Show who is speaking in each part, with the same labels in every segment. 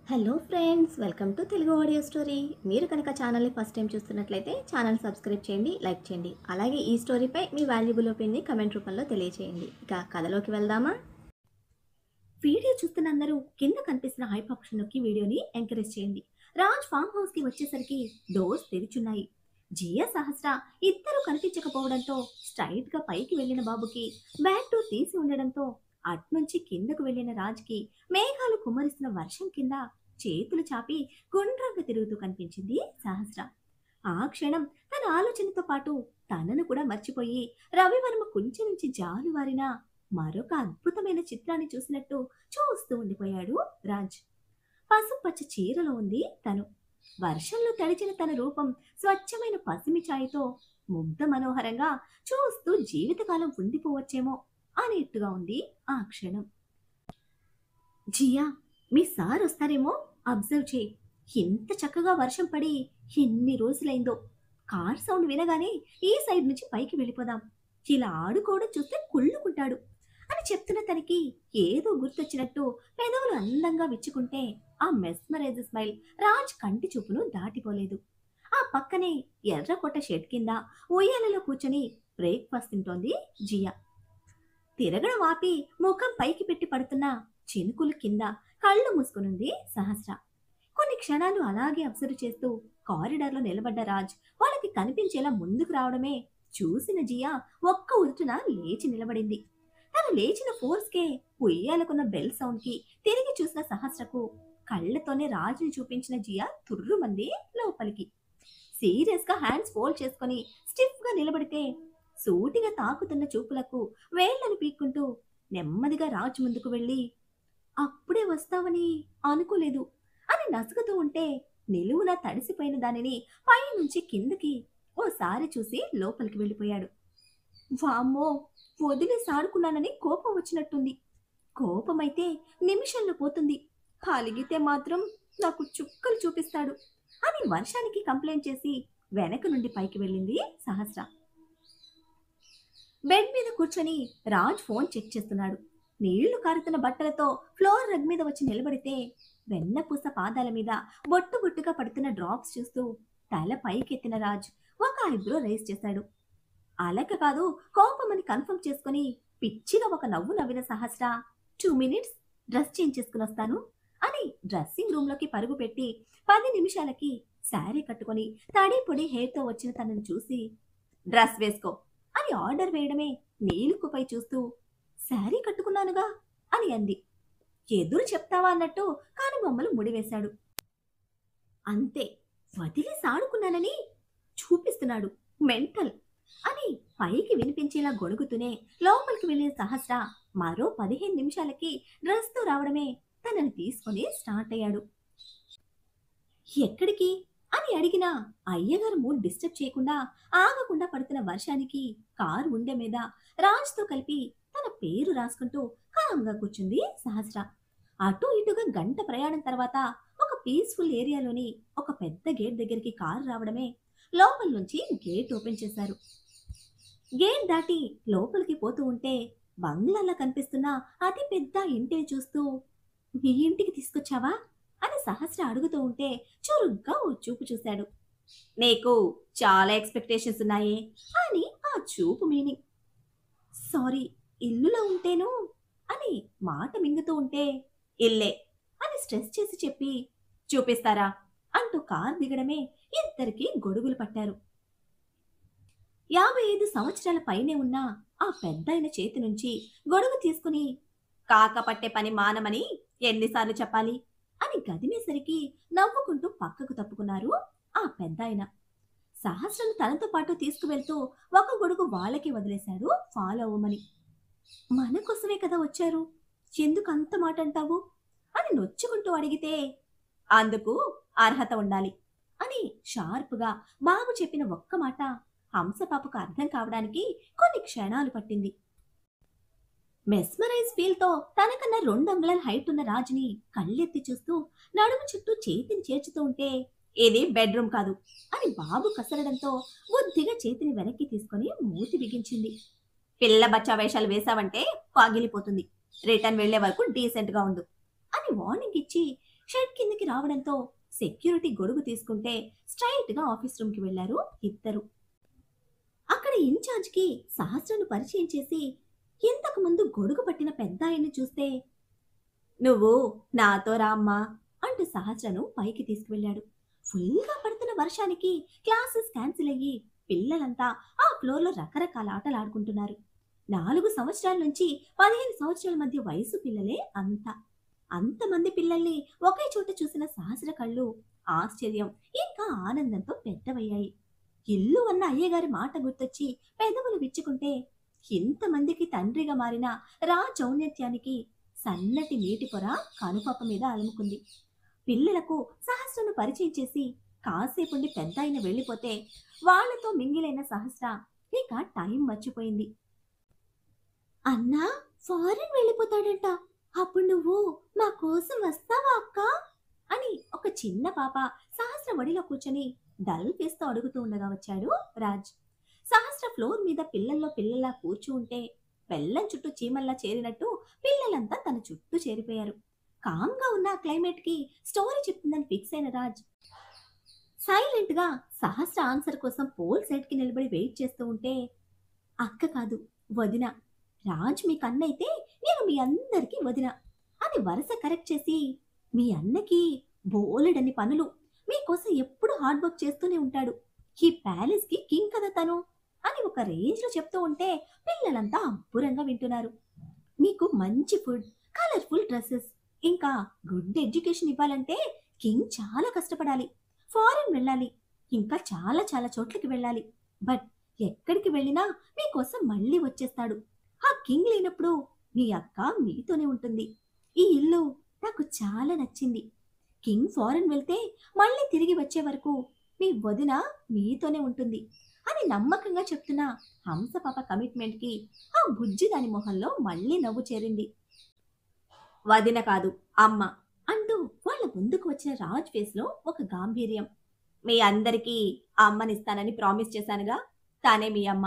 Speaker 1: Hello friends, welcome to Telugu audio story. మీరు కనుక ఛానల్ని ఫస్ట్ టైం చూస్తున్నట్లయితే ఛానల్ సబ్స్క్రైబ్ చేయండి, లైక్ చేయండి. అలాగే ఈ స్టోరీపై మీ వాల్యుబుల్ ఒపీనియన్ని కమెంట్ రూపంలో తెలియచేయండి. ఇక కథలోకి వెళ్దామా? వీడియో చూస్తున్న అందరూ కింద కనిపిస్తున్న హైప్ ఆప్షన్ నొక్కి వీడియోని ఎంకరేజ్ చేయండి. రాజ్ ఫామ్ హౌస్ కి వచ్చేసరికి డోర్స్ తెరిచున్నాయి. జియా సహస్ర ఇద్దరు కనిపించకపోవడంతో స్ట్రైట్ గా పైకి వెళ్లిన బాబుకి బ్యాక్ డోర్ తీసి ఉండడంతో అట్నుంచి కిందకు వెళ్లిన రాజ్కి మేఘాలు కుమ్మరిస్తున్న వర్షం కింద చేతులు చాపి గుండ్రంగా తిరుగుతూ కనిపించింది సహస్ర. ఆ క్షణం తన ఆలోచనతో పాటు తనను కూడా మర్చిపోయి రవివర్మ కుంచె నుంచి జాలువారిన మరొక అద్భుతమైన చిత్రాన్ని చూసినట్టు చూస్తూ ఉండిపోయాడు రాజ్. పసుపచ్చ చీరలో ఉంది తను. వర్షంలో తడిచిన తన రూపం స్వచ్ఛమైన పసిమి ఛాయతో ముగ్ధ మనోహరంగా చూస్తూ జీవితకాలం ఉండిపోవచ్చేమో అనేట్టుగా ఉంది ఆ క్షణం. జియా, మీ సార్ వస్తారేమో, అబ్జర్వ్ చేయి. ఎంత చక్కగా వర్షం పడి ఎన్ని రోజులైందో. కార్ సౌండ్ వినగానే ఈ సైడ్ నుంచి పైకి వెళ్ళిపోదాం. ఇలా ఆడుకోవడం చూస్తే కుళ్ళుకుంటాడు అని చెప్తున్న తనకి ఏదో గుర్తొచ్చినట్టు పెదవులు అందంగా విచ్చుకుంటే ఆ మెస్మరైజ్ స్మైల్ రాజ్ కంటి చూపును దాటిపోలేదు. ఆ పక్కనే ఎర్రకొట్ట షెడ్ కింద ఉయ్యాలలో కూర్చొని బ్రేక్ఫాస్ట్ తింటోంది జియా. తిరగడం ఆపి ముఖం పైకి పెట్టి పడుతున్న చినుకుల కింద కళ్ళు మూసుకునుంది సహస్ర. కొన్ని క్షణాలు అలాగే అబ్జర్వ్ చేస్తూ కారిడార్లో నిలబడ్డ రాజ్ వాళ్ళకి కనిపించేలా ముందుకు రావడమే చూసిన జియా ఒక్క ఉదుటున లేచి నిలబడింది. తను లేచిన ఫోర్స్కే ఉయ్యాలకున్న బెల్ సౌండ్కి తిరిగి చూసిన సహస్రకు కళ్ళతోనే రాజుని చూపించిన జియా తుర్రుమంది లోపలికి. సీరియస్ గా హ్యాండ్స్ ఫోల్డ్ చేసుకుని స్టిఫ్ గా నిలబడితే సూటిగా తాకుతున్న చూపులకు వేళ్లను పీక్కుంటూ నెమ్మదిగా రాజు ముందుకు వెళ్ళి, అప్పుడే వస్తావని అనుకోలేదు అని నసుగుతూ ఉంటే నిలువున తడిసిపోయిన దానిని పైనుంచి కిందకి ఓసారి చూసి లోపలికి వెళ్ళిపోయాడు. వామ్మో, వదిలేసి ఆడుకున్నానని కోపం వచ్చినట్టుంది. కోపమైతే నిమిషంలో పోతుంది, అలిగితే మాత్రం నాకు చుక్కలు చూపిస్తాడు అని వర్షానికి కంప్లైంట్ చేసి వెనక నుండి పైకి వెళ్ళింది సహస్ర. బెడ్ మీద కూర్చొని రాజ్ ఫోన్ చెక్ చేస్తున్నాడు. నీళ్లు కారుతున్న బట్టలతో ఫ్లోర్ రగ్ మీద వచ్చి నిలబడితే వెన్నపూస పాదాల మీద బొట్టు బొట్టుగా పడుతున్న డ్రాప్స్ చూస్తూ తల పైకెత్తిన రాజ్ ఒక ఐబ్రో రైజ్ చేశాడు. అలక కాదు, కోపమని కన్ఫర్మ్ చేసుకుని పిచ్చిగా ఒక నవ్వు నవ్విన సహస్ర 2 minutes డ్రెస్ చేంజ్ చేసుకుని వస్తాను అని డ్రెస్సింగ్ రూమ్ లోకి పరుగు పెట్టి 10 నిమిషాలకి శారీ కట్టుకొని తడి పొడి హెయిర్తో వచ్చిన తనని చూసి, డ్రెస్ వేసుకో అని ఆర్డర్ వేయడమే నీలుకుపై చూస్తూ, శారీ కట్టుకున్నానుగా అని అంది. ఎదురు చెప్తావా అన్నట్టు కాని బొమ్మలు ముడివేశాడు. అంతే, వదిలేసి ఆడుకున్నానని చూపిస్తున్నాడు, మెంటల్ అని పైకి వినిపించేలా గొణుగుతూనే లోపలికి వెళ్ళిన సహస్ర మరో 15 నిమిషాలకి డ్రెస్తో రావడమే తనని తీసుకొని స్టార్ట్ అయ్యాడు. ఎక్కడికి అని అడిగినా అయ్యగారు మూడ్ డిస్టర్బ్ చేయకుండా ఆగకుండా పడుతున్న వర్షానికి కారు ఉండే మీద రాజ్తో కలిపి తన పేరు రాసుకుంటూ కామ్గా కూర్చుంది సహస్ర. అటు ఇటుగా గంట ప్రయాణం తర్వాత ఒక పీస్ఫుల్ ఏరియాలోని ఒక పెద్ద గేట్ దగ్గరికి కారు రావడమే లోపల నుంచి గేట్ ఓపెన్ చేశారు. గేట్ దాటి లోపలికి పోతూ ఉంటే బంగ్లాలా కనిపిస్తున్న అతి పెద్ద ఇంటిని చూస్తూ, మీ ఇంటికి తీసుకొచ్చావా అని సహస్ర అడుగుతూ ఉంటే చురుగ్గా ఓ చూపు చూశాడు. నీకు చాలా ఎక్స్పెక్టేషన్స్ ఉన్నాయే అని ఆ చూపు మీనింగ్. సారీ, ఇల్లులో ఉంటేను అని మాట మింగుతూ ఉంటే, ఇల్లే అని స్ట్రెస్ చేసి చెప్పి, చూపిస్తారా అంటూ కార్ దిగడమే ఇద్దరికి గొడుగులు పట్టారు. 55 సంవత్సరాల పైనే ఉన్న ఆ పెద్దాయన చేతి నుంచి గొడుగు తీసుకుని, కాక పట్టే పని మానమని ఎన్నిసార్లు చెప్పాలి అని గదిమేసరికి నవ్వుకుంటూ పక్కకు తప్పుకున్నారు ఆ పెద్దాయన. సహస్రను తనతో పాటు తీసుకువెళ్తూ ఒక గొడుగు వాళ్ళకి వదిలేశాడు ఫాలో అవ్వమని. మన కోసమే కదా వచ్చారు, ఎందుకు అంత మాట అంటావు అని నొచ్చుకుంటూ అడిగితే, అందుకు అర్హత ఉండాలి అని షార్ప్గా బాబు చెప్పిన ఒక్క మాట హంసపాపకు అర్థం కావడానికి కొన్ని క్షణాలు పట్టింది. మెస్మరైజ్ ఫీల్తో తనకన్నా 2 అంగుళాల హైట్ ఉన్న రాజుని కళ్ళెత్తి చూస్తూ నడుము చుట్టూ చేతిని చేర్చుతూ ఉంటే, ఇది బెడ్రూమ్ కాదు అని బాబు కసరడంతో బుద్ధిగా చేతిని వెనక్కి తీసుకొని మూతి బిగించింది. పిల్ల బచ్చా వేషాలు వేశావంటే పగిలిపోతుంది, రిటర్న్ వెళ్లే వరకు డీసెంట్ గా ఉండు అని వార్నింగ్ ఇచ్చి షెడ్ కిందికి రావడంతో సెక్యూరిటీ గొడుగు తీసుకుంటే స్ట్రైట్ గా ఆఫీస్ రూమ్ కి వెళ్లారు ఇద్దరు. అక్కడ ఇన్ఛార్జ్కి సహస్రను పరిచయం చేసి ఇంతకు ముందు గొడుగు పట్టిన పెద్ద ఆయన్ని చూస్తే, నువ్వు నాతో రా అమ్మా అంటూ సహస్రను పైకి తీసుకువెళ్ళాడు. ఫుల్గా పడుతున్న వర్షానికి క్లాసెస్ క్యాన్సిల్ అయ్యి పిల్లలంతా ఆ ఫ్లోర్లో రకరకాల ఆటలు ఆడుకుంటున్నారు. 4 సంవత్సరాల నుంచి 15 సంవత్సరాల మధ్య వయసు పిల్లలే అంతా. అంతమంది పిల్లల్ని ఒకే చోట చూసిన సహస్ర కళ్ళు ఆశ్చర్యం ఇంకా ఆనందంతో పెద్దవయ్యాయి. ఇల్లు అన్న అయ్యగారి మాట గుర్తొచ్చి పెదవులు విచ్చుకుంటే, ఇంతమందికి తండ్రిగా మారిన రాజ్ ఔన్నత్యానికి సన్నటి నీటి పొర కనుపాప మీద అలుముకుంది. పిల్లలకు సహస్రను పరిచయం చేసి కాసేపుండి పెద్ద ఆయన వెళ్ళిపోతే వాళ్లతో మింగిలైన సహస్ర ఇక టైం మర్చిపోయింది. అన్నా ఫారెన్ వెళ్ళిపోతాడంట, అప్పుడు నువ్వు మా కోసం వస్తావా అక్క అని ఒక చిన్న పాప సహస్ర ఒడిలో కూర్చొని డల్ ఫేస్తో అడుగుతూ ఉండగా వచ్చాడు రాజ్. సహస్ర ఫ్లోర్ మీద పిల్లల్లో పిల్లలా కూర్చు ఉంటే బెల్లం చుట్టూ చీమల్లా చేరినట్టు పిల్లలంతా తన చుట్టూ చేరిపోయారు. కామ్గా ఉన్న క్లైమేట్ కి స్టోరీ చెప్తుందని ఫిక్స్ అయిన రాజ్ సైలెంట్ గా సహస్ర ఆన్సర్ కోసం పోల్ సైడ్ కి నిలబడి వెయిట్ చేస్తూ ఉంటే, అక్క కాదు వదిన, రాజ్ మీ కన్నైతే నేను మీ అందరికీ వదిన అని వరుస కరెక్ట్ చేసి, మీ అన్నకి బోలెడన్ని పనులు, మీకోసం ఎప్పుడు హార్డ్ వర్క్ చేస్తూనే ఉంటాడు, ఈ ప్యాలెస్ కి కింగ్ కదా తను అని ఒక రేంజ్ లో చెప్తూ ఉంటే పిల్లలంతా అబ్బురంగా వింటున్నారు. మీకు మంచి ఫుడ్, కలర్ఫుల్ డ్రెస్సెస్, ఇంకా గుడ్ ఎడ్యుకేషన్ ఇవ్వాలంటే కింగ్ చాలా కష్టపడాలి, ఫారెన్ వెళ్ళాలి, ఇంకా చాలా చాలా చోట్లకి వెళ్ళాలి. బట్ ఎక్కడికి వెళ్ళినా మీకోసం మళ్ళీ వచ్చేస్తాడు. ఆ కింగ్ లేనప్పుడు మీ అక్క మీతోనే ఉంటుంది. ఈ ఇల్లు నాకు చాలా నచ్చింది. కింగ్ ఫారెన్ వెళ్తే మళ్ళీ తిరిగి వచ్చే వరకు మీ వదిన మీతోనే ఉంటుంది అని నమ్మకంగా చెప్తున్న హంసపాప కమిట్మెంట్ కి ఆ బుజ్జి దాని మొహంలో మళ్ళీ నవ్వు చేరింది. వదిన కాదు అమ్మ అంటూ వాళ్ళ ముందుకు వచ్చిన రాజ్ ఫేస్ లో ఒక గాంభీర్యం. మీ అందరికీ అమ్మనిస్తానని ప్రామిస్ చేశానుగా, తానే మీ అమ్మ.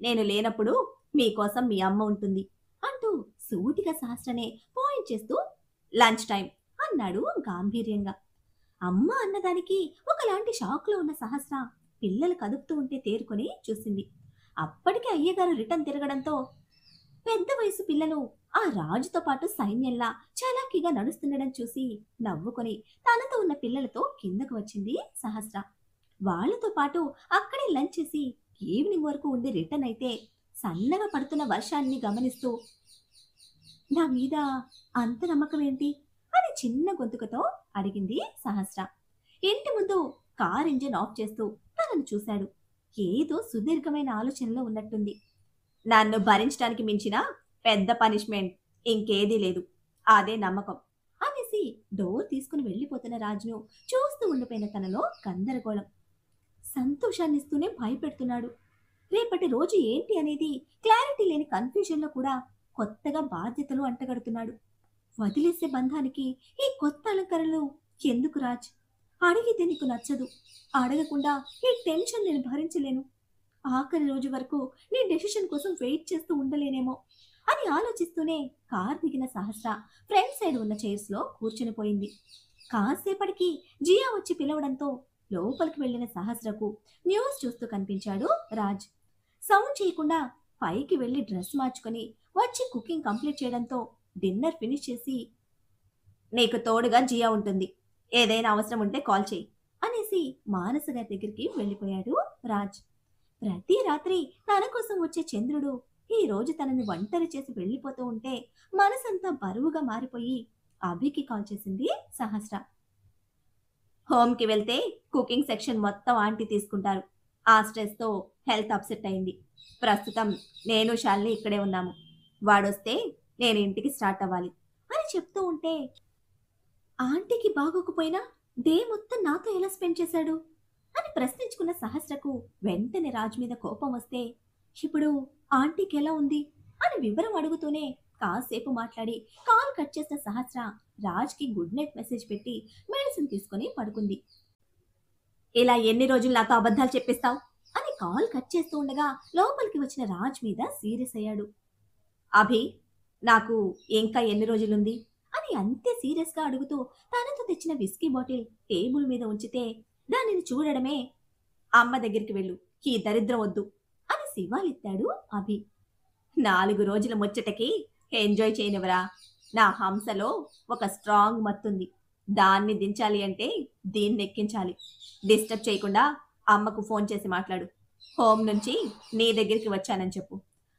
Speaker 1: నేను లేనప్పుడు మీకోసం మీ అమ్మ ఉంటుంది అంటూ సూటిగా సహస్రనే పాయింట్ చేస్తూ లంచ్ టైం అన్నాడు గాంభీర్యంగా. అమ్మ అన్నదానికి ఒకలాంటి షాక్ లో ఉన్న సహస్ర పిల్లలు కదుపుతూ ఉంటే తేరుకొని చూసింది. అప్పటికే అయ్యగారు రిటర్న్ తిరగడంతో పెద్ద వయసు పిల్లలు ఆ రాజుతో పాటు సైన్యంలా చలాకీగా నడుస్తుండడం చూసి నవ్వుకొని తనతో ఉన్న పిల్లలతో కిందకు వచ్చింది సహస్ర. వాళ్లతో పాటు అక్కడే లంచ్ చేసి ఈవినింగ్ వరకు ఉండి రిటర్న్ అయితే సన్నగా పడుతున్న వర్షాన్ని గమనిస్తూ, నా మీద అంత నమ్మకం ఏంటి అని చిన్న గొంతుకతో అడిగింది సహస్ర. ఇంటి ముందు కార్ ఇంజిన్ ఆఫ్ చేస్తూ తనను చూశాడు. ఏదో సుదీర్ఘమైన ఆలోచనలో ఉన్నట్టుంది. నన్ను భరించడానికి మించిన పెద్ద పనిష్మెంట్ ఇంకేదీ లేదు, అదే నమ్మకం అనేసి డోర్ తీసుకుని వెళ్ళిపోతున్న రాజును చూస్తూ ఉండిపోయిన తనలో గందరగోళం. సంతోషాన్నిస్తూనే భయపెడుతున్నాడు. రేపటి రోజు ఏంటి అనేది క్లారిటీ లేని కన్ఫ్యూజన్లో కూడా కొత్తగా బాధ్యతలు అంటగడుతున్నాడు. వదిలేసే బంధానికి ఈ కొత్త అలంకరణలు ఎందుకు రాజ్? అడిగితే నీకు నచ్చదు, అడగకుండా ఈ టెన్షన్ నేను భరించలేను, ఆఖరి రోజు వరకు నీ డెసిషన్ కోసం వెయిట్ చేస్తూ ఉండలేనేమో అని ఆలోచిస్తూనే కార్ దిగిన సహస్ర ఫ్రంట్ సైడ్ ఉన్న చైర్స్ లో కూర్చుని పోయింది. కాసేపటికి జియా వచ్చి పిలవడంతో లోపలికి వెళ్లిన సహస్రకు న్యూస్ చూస్తూ కనిపించాడు రాజ్. సౌండ్ చేయకుండా పైకి వెళ్లి డ్రెస్ మార్చుకొని వచ్చి కుకింగ్ కంప్లీట్ చేయడంతో డిన్నర్ ఫినిష్ చేసి, నీకు తోడుగా జియా ఉంటుంది, ఏదైనా అవసరం ఉంటే కాల్ చేయి అనేసి మానస గారి దగ్గరికి వెళ్ళిపోయాడు రాజ్. ప్రతి రాత్రి తన కోసం వచ్చే చంద్రుడు ఈ రోజు తనని ఒంటరి చేసి వెళ్ళిపోతూ ఉంటే మనసంతా బరువుగా మారిపోయి అభికి కాల్ చేసింది సహస్ర. హోమ్కి వెళ్తే కుకింగ్ సెక్షన్ మొత్తం ఆంటీ తీసుకుంటారు, ఆ స్ట్రెస్తో హెల్త్ అప్సెట్ అయింది. ప్రస్తుతం నేను శాలిని ఇక్కడే ఉన్నాము, వాడొస్తే నేను ఇంటికి స్టార్ట్ అవ్వాలి అని చెప్తూ ఉంటే, ఆంటీకి బాగోకపోయినా డే మొత్తం నాతో ఎలా స్పెండ్ చేశాడు అని ప్రశ్నించుకున్న సహస్రకు వెంటనే రాజ్ మీద కోపం వస్తే, ఇప్పుడు ఆంటీకి ఎలా ఉంది అని వివరం అడుగుతూనే కాసేపు మాట్లాడి కాల్ కట్ చేసిన సహస్ర రాజ్కి గుడ్ నైట్ మెసేజ్ పెట్టి మెడిసిన్ తీసుకుని పడుకుంది. ఇలా ఎన్ని రోజులు నాతో అబద్ధాలు చెప్పిస్తావు అని కాల్ కట్ చేస్తూ ఉండగా లోపలికి వచ్చిన రాజ్ మీద సీరియస్ అయ్యాడు. అభి, నాకు ఇంకా ఎన్ని రోజులుంది, అని అంతే సీరియస్ గా అడుగుతూ తనతో తెచ్చిన విస్కీ బాటిల్ టేబుల్ మీద ఉంచితే దానిని చూడడమే అమ్మ దగ్గరికి వెళ్ళు, ఈ దరిద్రం వద్దు అని శివాలిత్తాడు అభి. 4 రోజుల ముచ్చటకి ఎంజాయ్ చేయనివరా, నా హంసలో ఒక స్ట్రాంగ్ మత్తుంది, దాన్ని దించాలి అంటే దీన్ని ఎక్కించాలి. డిస్టర్బ్ చేయకుండా అమ్మకు ఫోన్ చేసి మాట్లాడు, హోమ్ నుంచి నీ దగ్గరికి వచ్చానని చెప్పు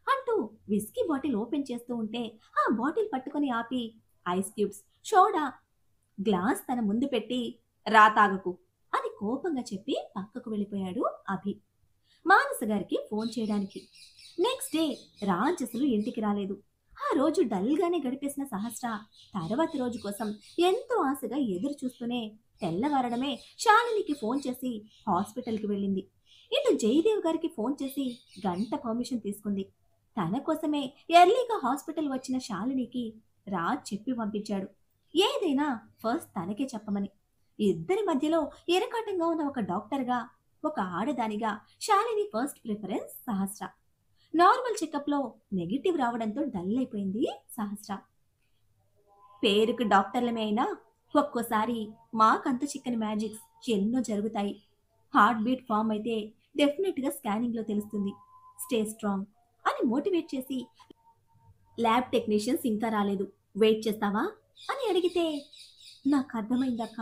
Speaker 1: అంటూ విస్కీ బాటిల్ ఓపెన్ చేస్తూ ఉంటే ఆ బాటిల్ పట్టుకొని ఆపి ఐస్ క్యూబ్స్, సోడా గ్లాస్ తన ముందు పెట్టి రా తాగకు అని కోపంగా చెప్పి పక్కకు వెళ్ళిపోయాడు అభి మానస గారికి ఫోన్ చేయడానికి. నెక్స్ట్ డే రాజ్ అసలు ఇంటికి రాలేదు. ఆ రోజు డల్ గానే గడిపేసిన సహస్ర తర్వాతి రోజు కోసం ఎంతో ఆశగా ఎదురు చూస్తూనే తెల్లవారడమే శాలినికి ఫోన్ చేసి హాస్పిటల్కి వెళ్ళింది. ఇటు జయదేవ్ గారికి ఫోన్ చేసి గంట పర్మిషన్ తీసుకుంది. తన కోసమే ఎర్లీగా హాస్పిటల్ వచ్చిన శాలినికి రాజ్ చెప్పి పంపించాడు, ఏదైనా ఫస్ట్ తనకే చెప్పమని. ఇద్దరి మధ్యలో ఎరకాటంగా ఉన్న ఒక డాక్టర్గా, ఒక ఆడదానిగా శాలిని ఫస్ట్ ప్రిఫరెన్స్ సహస్ర. నార్మల్ చెకప్లో నెగిటివ్ రావడంతో డల్ అయిపోయింది సహస్ర. పేరుకు డాక్టర్లమే అయినా ఒక్కోసారి మాకంత చిక్కని మ్యాజిక్స్ ఎన్నో జరుగుతాయి. హార్ట్ బీట్ ఫామ్ అయితే డెఫినెట్గా స్కానింగ్లో తెలుస్తుంది, స్టే స్ట్రాంగ్ అని మోటివేట్ చేసి, ల్యాబ్ టెక్నీషియన్స్ ఇంకా రాలేదు, వెయిట్ చేస్తావా అని అడిగితే, నాకు అర్థమైందక్క,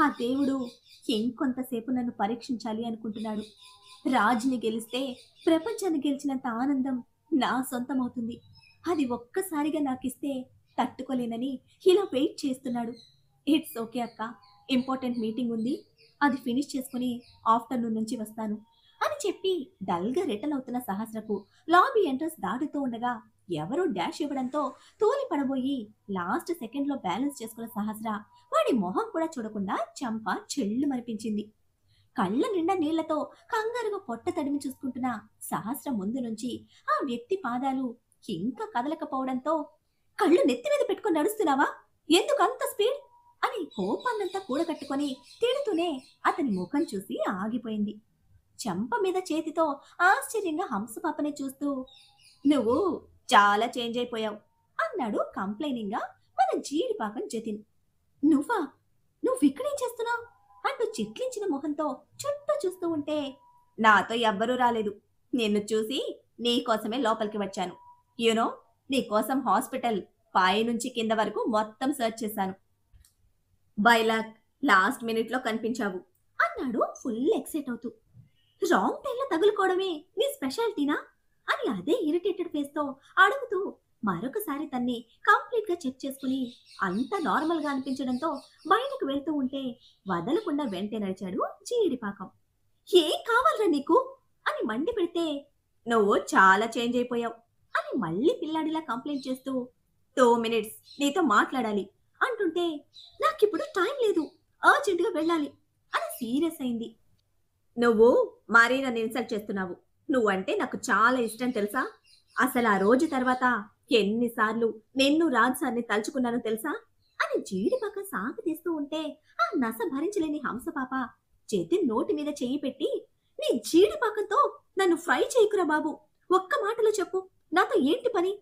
Speaker 1: ఆ దేవుడు ఇంకొంతసేపు నన్ను పరీక్షించాలి అనుకుంటున్నాడు. రాజ్ని గెలిస్తే ప్రపంచాన్ని గెలిచినంత ఆనందం నా సొంతమవుతుంది. అది ఒక్కసారిగా నాకిస్తే తట్టుకోలేనని ఇలా వెయిట్ చేస్తున్నాడు. ఇట్స్ ఓకే అక్క, ఇంపార్టెంట్ మీటింగ్ ఉంది, అది ఫినిష్ చేసుకుని ఆఫ్టర్నూన్ నుంచి వస్తాను అని చెప్పి డల్గా రిటర్న్ అవుతున్న సహస్రకు లాబీ ఎంట్రన్స్ దాటుతూ ఉండగా ఎవరో డాష్ ఇవ్వడంతో తోలి పడబోయి లాస్ట్ సెకండ్లో బ్యాలెన్స్ చేసుకున్న సహస్ర వాడి మొహం కూడా చూడకుండా చంప చెల్లు మరిపించింది. కళ్ళ నిండా నీళ్లతో కంగారుగా పొట్ట తడిమి చూసుకుంటున్న సహస్ర ముందు నుంచి ఆ వ్యక్తి పాదాలు ఇంకా కదలకపోవడంతో, కళ్ళు నెత్తి మీద పెట్టుకుని నడుస్తున్నావా, ఎందుకు అంత స్పీడ్ అని కోపాన్నంతా కూడగట్టుకొని తిడుతూనే అతని ముఖం చూసి ఆగిపోయింది. చెంప మీద చేతితో ఆశ్చర్యంగా హంసపాపనే చూస్తూ, నువ్వు చాలా చేంజ్ అయిపోయావు అన్నాడు కంప్లైనింగ్ గా మన జీడిపాకం జతిన్. నువ్వా, నువ్విక్కడేం చేస్తున్నావు అంటూ చిట్లించిన మొహంతో చుట్టూ చూస్తూ ఉంటే, నాతో ఎవ్వరూ రాలేదు, నిన్ను చూసి నీకోసమే లోపలికి వచ్చాను. యూనో, నీకోసం హాస్పిటల్ పై నుంచి కింద వరకు మొత్తం సర్చ్ చేశాను. బైలాక్ లాస్ట్ మినిట్లో కనిపించావు అన్నాడు ఫుల్ ఎక్సైట్ అవుతూ. రాంగ్ టైంలో తగులుకోవడమే నీ స్పెషాలిటీనా అని అదే ఇరిటేటెడ్ ఫేస్తో అడుగుతూ మరొకసారి తన్ని కంప్లీట్ గా చెక్ చేసుకుని అంత నార్మల్ గా అనిపించడంతో బయటకు వెళ్తూ ఉంటే వదలకుండా వెంటే నడిచాడు జీడిపాకం. ఏం కావాలరా నీకు అని మండి పెడితే, నువ్వు చాలా చేంజ్ అయిపోయావు అని మళ్ళీ పిల్లాడిలా కంప్లైంట్ చేస్తూ, 2 minutes నీతో మాట్లాడాలి అంటుంటే, నాకిప్పుడు టైం లేదు, అర్జెంటుగా వెళ్ళాలి అని సీరియస్ అయింది. నువ్వు మరీ నన్ను ఇన్సల్ట్ చేస్తున్నావు, నువ్వంటే నాకు చాలా ఇష్టం తెలుసా, అసలు ఆ రోజు తర్వాత ఎన్నిసార్లు నిన్ను రాజ్ సార్ని తలుచుకున్నానో తెలుసా అని జీడిపాక సాగు తీస్తూ ఉంటే ఆ నస భరించలేని హంసపాప జతిన్ నోటి మీద చెయ్యి పెట్టి, నీ జీడిపాకంతో నన్ను ఫ్రై చేయకురా బాబు, ఒక్క మాటలో చెప్పు నాతో ఏంటి పని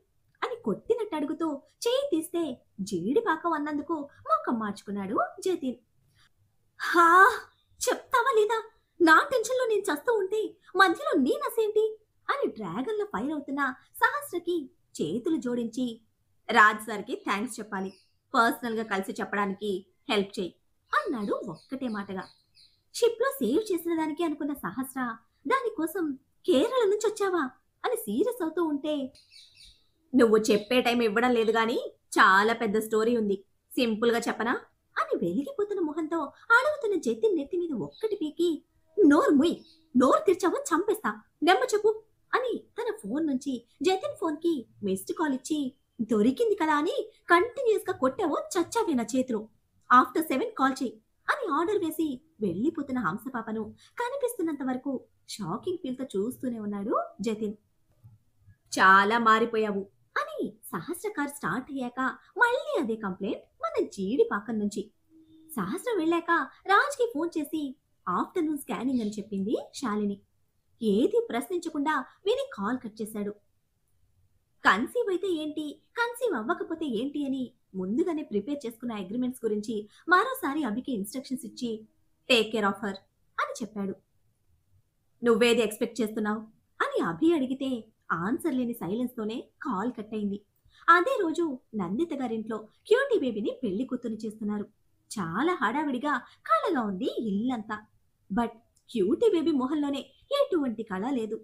Speaker 1: అని కొట్టినట్టు అడుగుతూ చెయ్యి తీస్తే జీడిపాకం అన్నందుకు ముఖం మార్చుకున్నాడు జతిన్. హా, చెప్తావా లేదా, నా టెన్షన్లో నేను చస్తూ ఉంటే మధ్యలో నీ నసేంటి అని డ్రాగన్లో ఫైర్ అవుతున్న సహస్రకి చేతులు జోడించి, రాజ్ సార్కి థ్యాంక్స్ చెప్పాలి, పర్సనల్గా కలిసి చెప్పడానికి హెల్ప్ చేయి అన్నాడు ఒక్కటే మాటగా. షిప్లో సేవ్ చేసిన దానికి అనుకున్న సహస్ర దానికోసం కేరళ నుంచి వచ్చావా అని సీరియస్ అవుతూ ఉంటే, నువ్వు చెప్పే టైం ఇవ్వడం లేదు గాని చాలా పెద్ద స్టోరీ ఉంది, సింపుల్గా చెప్పనా అని వెలిగిపోతున్న మొహంతో అడుగుతున్న జతిన్ నెత్తి మీద ఒక్కటి పీకి, నోరు ముయ్, నోరు తెరిచావో చంపేస్తా, నెమ్మ చెప్పు అని తన ఫోన్ నుంచి జతిన్ ఫోన్ కి మిస్డ్ కాల్ ఇచ్చి, దొరికింది కదా అని కంటిన్యూస్ గా కొట్టావో చచ్చావే నా చేతిలో, ఆఫ్టర్ 7 కాల్ చేయి అని ఆర్డర్ వేసి వెళ్ళిపోతున్న హంసపాపను కనిపిస్తున్నంత వరకు షాకింగ్ ఫీల్ తో చూస్తూనే ఉన్నాడు జతిన్. చాలా మారిపోయావు అని సహస్ర కార్ స్టార్ట్ అయ్యాక మళ్ళీ అదే కంప్లైంట్ మన జీడిపాకం నుంచి. సహస్ర వెళ్ళాక రాజ్కి ఫోన్ చేసి ఆఫ్టర్నూన్ స్కానింగ్ అని చెప్పింది శాలిని. ఏది ప్రశ్నించకుండా విని కాల్ కట్ చేశాడు. కన్సీవ్ అయితే ఏంటి, కన్సీవ్ అవ్వకపోతే ఏంటి అని ముందుగానే ప్రిపేర్ చేసుకున్న అగ్రిమెంట్స్ గురించి మరోసారి అభికి ఇన్స్ట్రక్షన్స్ ఇచ్చి టేక్ కేర్ ఆఫ్ హర్ అని చెప్పాడు. నువ్వేది ఎక్స్పెక్ట్ చేస్తున్నావు అని అభి అడిగితే ఆన్సర్ లేని సైలెన్స్తోనే కాల్ కట్ అయింది. అదే రోజు నందిత గారింట్లో క్యూటీ బేబీని పెళ్లి కూతురు చేస్తున్నారు. చాలా హడావిడిగా కళగా ఉంది ఇల్లంతా. బట్ క్యూటీ బేబీ మొహంలోనే ఎటువంటి కళ లేదు.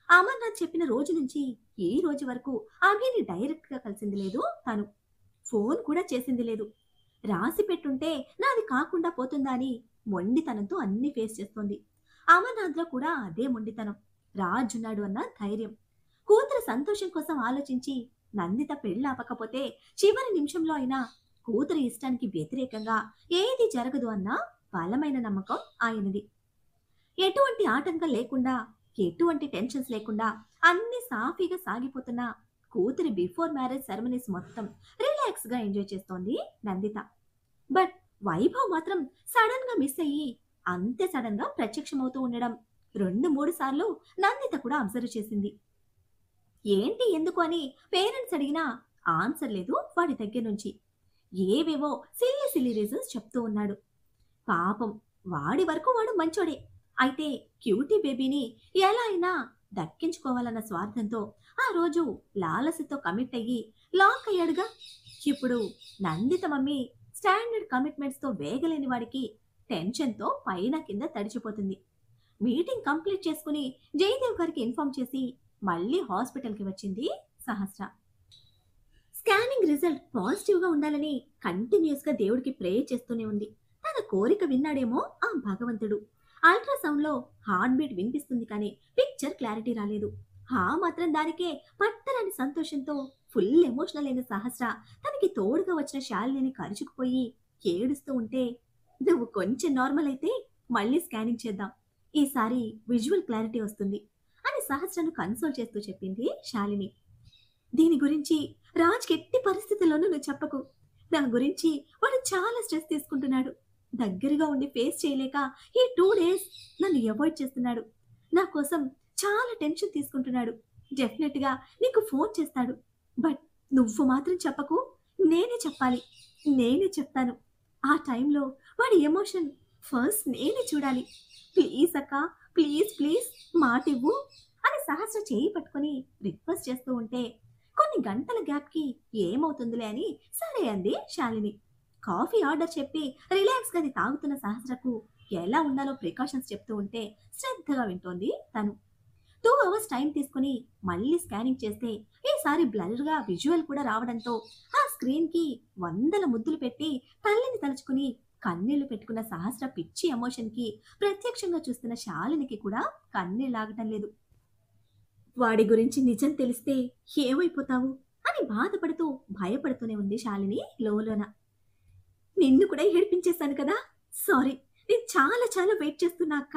Speaker 1: అమర్నాథ్ చెప్పిన రోజు నుంచి ఈ రోజు వరకు అభిని డైరెక్ట్ గా కలిసింది లేదు. తను ఫోన్ కూడా చేసింది లేదు. రాసి పెట్టుంటే నాది కాకుండా పోతుందా అని మొండితనంతో అన్ని ఫేస్ చేస్తోంది. అమర్నాథ్లో కూడా అదే మొండితనం. రాజున్నాడు అన్న ధైర్యం. కూతురు సంతోషం కోసం ఆలోచించి నందిత పెళ్ళాపకపోతే చివరి నిమిషంలో అయినా కూతురి ఇష్టానికి వ్యతిరేకంగా ఏది జరగదు అన్న బలమైన నమ్మకం ఆయనది. ఎటువంటి ఆటంకం లేకుండా, ఎటువంటి టెన్షన్స్ లేకుండా అన్ని సాఫీగా సాగిపోతున్న కూతురి బిఫోర్ మ్యారేజ్ సెరమనీస్ మొత్తం రిలాక్స్ గా ఎంజాయ్ చేస్తోంది నందిత. బట్ వైభవ్ మాత్రం సడన్ గా మిస్ అయ్యి అంతే సడన్ గా ప్రత్యక్షమవుతూ ఉండడం 2-3 సార్లు నందిత కూడా అబ్జర్వ్ చేసింది. ఏంటి ఎందుకు అని పేరెంట్స్ అడిగినా ఆన్సర్ లేదు వాడి దగ్గర నుంచి. ఏవేవో సిల్లి సిల్లి రీజన్స్ చెప్తూ ఉన్నాడు. పాపం వాడి వరకు వాడు మంచోడే. అయితే క్యూటీ బేబీని ఎలా అయినా దక్కించుకోవాలన్న స్వార్థంతో ఆ రోజు లాలసతో కమిట్ అయ్యి లాక్ అయ్యాడుగా. ఇప్పుడు నందిత మమ్మీ స్టాండర్డ్ కమిట్మెంట్స్ తో వేగలేని వాడికి టెన్షన్తో పైన కింద తడిచిపోతుంది. మీటింగ్ కంప్లీట్ చేసుకుని జయదేవ్ గారికి ఇన్ఫార్మ్ చేసి మళ్ళీ హాస్పిటల్కి వచ్చింది సహస్ర. స్కానింగ్ రిజల్ట్ పాజిటివ్ గా ఉండాలని కంటిన్యూస్ గా దేవుడికి ప్రే చేస్తూనే ఉంది. తన కోరిక విన్నాడేమో ఆ భగవంతుడు. అల్ట్రాసౌండ్ లో హార్ట్ బీట్ వినిపిస్తుంది కానీ పిక్చర్ క్లారిటీ రాలేదు. మాత్రం దానికే పట్టరాని సంతోషంతో ఫుల్ ఎమోషనల్ అయిన సహస్ర తనకి తోడుగా వచ్చిన శాలిని కరుచుకుపోయి ఏడుస్తూ ఉంటే, నువ్వు కొంచెం నార్మల్ అయితే మళ్ళీ స్కానింగ్ చేద్దాం, ఈసారి విజువల్ క్లారిటీ వస్తుంది అని సహస్రను కన్సోల్ చేస్తూ చెప్పింది శాలిని. దీని గురించి రాజ్కి ఎట్టి పరిస్థితుల్లోనూ నువ్వు చెప్పకు. నా గురించి వాడు చాలా స్ట్రెస్ తీసుకుంటున్నాడు. దగ్గరగా ఉండి ఫేస్ చేయలేక ఈ 2 days నన్ను అవాయిడ్ చేస్తున్నాడు. నా కోసం చాలా టెన్షన్ తీసుకుంటున్నాడు. డెఫినెట్ గా నీకు ఫోన్ చేస్తాడు. బట్ నువ్వు మాత్రం చెప్పకు, నేనే చెప్పాలి, నేనే చెప్తాను. ఆ టైంలో వాడి ఎమోషన్ ఫస్ట్ నేనే చూడాలి. ప్లీజ్ అక్క, ప్లీజ్ ప్లీజ్ మాటివ్వు అని సహస్ర చేయి పట్టుకొని రిక్వెస్ట్ చేస్తూ ఉంటే కొన్ని గంటల గ్యాప్కి ఏమవుతుందిలే అని సరే అంది శాలిని. కాఫీ ఆర్డర్ చెప్పి రిలాక్స్ గా తాగుతున్న సహస్రకు ఎలా ఉండాలో ప్రికాషన్స్ చెప్తూ ఉంటే శ్రద్ధగా వింటోంది తను. 2 hours టైం తీసుకుని మళ్ళీ స్కానింగ్ చేస్తే ఈసారి బ్లర్ గా విజువల్ కూడా రావడంతో ఆ స్క్రీన్ కి 100 ముద్దులు పెట్టి తల్లిని తలుచుకుని కన్నీళ్లు పెట్టుకున్న సహస్ర పిచ్చి ఎమోషన్ కి ప్రత్యక్షంగా చూస్తున్న శాలినికి కూడా కన్నీళ్ళాగటం లేదు. వాడి గురించి నిజం తెలిస్తే ఏమైపోతావు అని బాధపడుతూ భయపడుతూనే ఉంది శాలిని లోలోన. నిన్ను కూడా ఏడిపించేశాను కదా, సారీ, నేను చాలా చాలా వెయిట్ చేస్తున్నా అక్క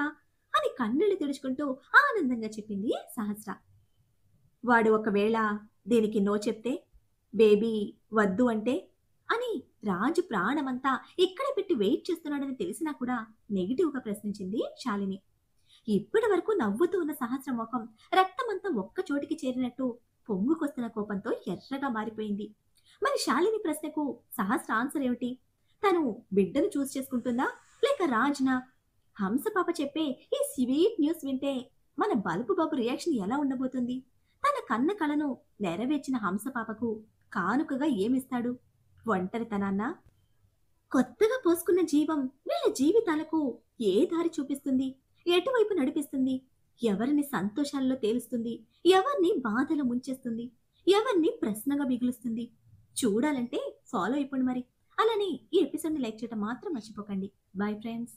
Speaker 1: అని కన్నీళ్లు తుడుచుకుంటూ ఆనందంగా చెప్పింది సహస్ర. వాడు ఒకవేళ దీనికి నో చెప్తే, బేబీ వద్దు అంటే అని రాజు ప్రాణమంతా ఇక్కడ పెట్టి వెయిట్ చేస్తున్నాడని తెలిసినా కూడా నెగిటివ్గా ప్రశ్నించింది శాలిని. ఇప్పటి వరకు నవ్వుతూ ఉన్న సహస్ర ముఖం రక్తమంతా ఒక్క చోటికి చేరినట్టు పొంగుకొస్తున్న కోపంతో ఎర్రగా మారిపోయింది. మరి శాలిని ప్రశ్నకు సహస్ర ఆన్సర్ ఏమిటి? తను బిడ్డను చూస్ చేసుకుంటుందా లేక రాజ్నా? హంసపాప చెప్పే ఈ స్వీట్ న్యూస్ వింటే మన బల్బు బాబు రియాక్షన్ ఎలా ఉండబోతుంది? తన కన్న కళను నెరవేర్చిన హంసపాపకు కానుకగా ఏమిస్తాడు? ఒంటరితనాన్న? కొత్తగా పోసుకున్న జీవం వీళ్ళ జీవితాలకు ఏ దారి చూపిస్తుంది? ఎటువైపు నడిపిస్తుంది? ఎవరిని సంతోషాల్లో తేలుస్తుంది? ఎవరిని బాధలో ముంచేస్తుంది? ఎవరిని ప్రశ్నగా మిగులుస్తుంది? చూడాలంటే ఫాలో అయిపోండి మరి. అలానే ఈ ఎపిసోడ్ని లైక్ చేయడం మాత్రం మర్చిపోకండి. Bye friends.